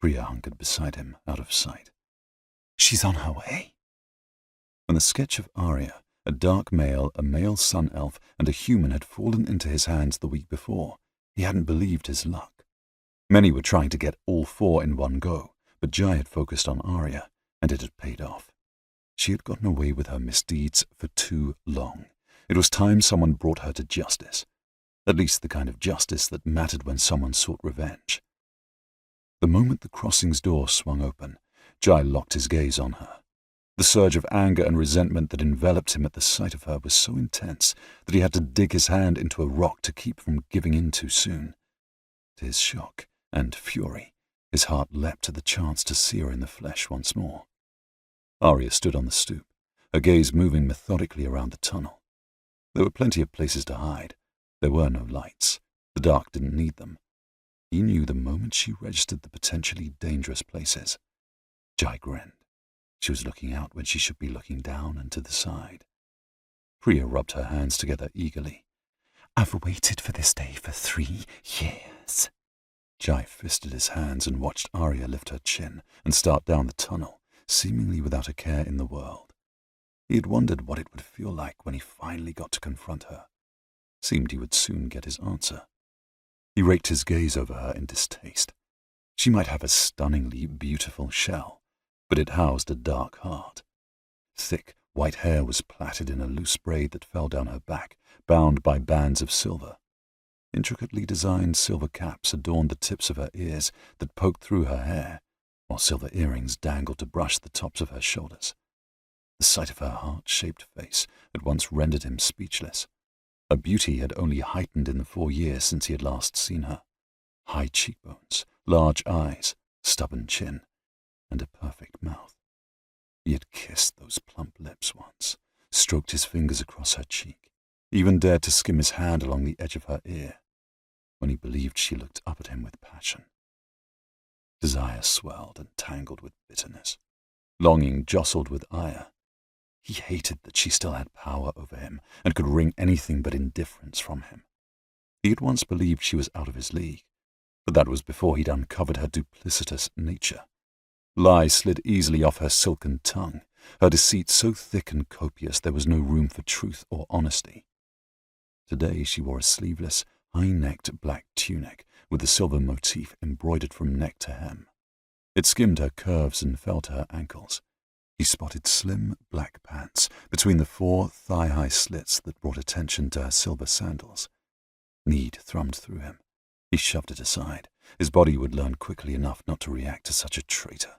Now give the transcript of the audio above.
Priya hunkered beside him, out of sight. She's on her way. When the sketch of Arya, a dark male, a male sun elf, and a human had fallen into his hands the week before, he hadn't believed his luck. Many were trying to get all four in one go, but Jai had focused on Arya, and it had paid off. She had gotten away with her misdeeds for too long. It was time someone brought her to justice. At least the kind of justice that mattered when someone sought revenge. The moment the crossing's door swung open, Jai locked his gaze on her. The surge of anger and resentment that enveloped him at the sight of her was so intense that he had to dig his hand into a rock to keep from giving in too soon. To his shock and fury, his heart leapt to the chance to see her in the flesh once more. Arya stood on the stoop, her gaze moving methodically around the tunnel. There were plenty of places to hide. There were no lights. The dark didn't need them. He knew the moment she registered the potentially dangerous places. Jai grinned. She was looking out when she should be looking down and to the side. Priya rubbed her hands together eagerly. I've waited for this day for 3 years. Jai fisted his hands and watched Arya lift her chin and start down the tunnel, seemingly without a care in the world. He had wondered what it would feel like when he finally got to confront her. Seemed he would soon get his answer. He raked his gaze over her in distaste. She might have a stunningly beautiful shell, but it housed a dark heart. Thick, white hair was plaited in a loose braid that fell down her back, bound by bands of silver. Intricately designed silver caps adorned the tips of her ears that poked through her hair, while silver earrings dangled to brush the tops of her shoulders. The sight of her heart-shaped face at once rendered him speechless. Her beauty had only heightened in the 4 years since he had last seen her. High cheekbones, large eyes, stubborn chin, and a perfect mouth. He had kissed those plump lips once, stroked his fingers across her cheek, even dared to skim his hand along the edge of her ear, when he believed she looked up at him with passion. Desire swelled and tangled with bitterness. Longing jostled with ire. He hated that she still had power over him and could wring anything but indifference from him. He had once believed she was out of his league, but that was before he'd uncovered her duplicitous nature. Lies slid easily off her silken tongue, her deceit so thick and copious there was no room for truth or honesty. Today she wore a sleeveless, high-necked black tunic with the silver motif embroidered from neck to hem. It skimmed her curves and fell to her ankles. He spotted slim black pants between the 4 thigh-high slits that brought attention to her silver sandals. Need thrummed through him. He shoved it aside. His body would learn quickly enough not to react to such a traitor.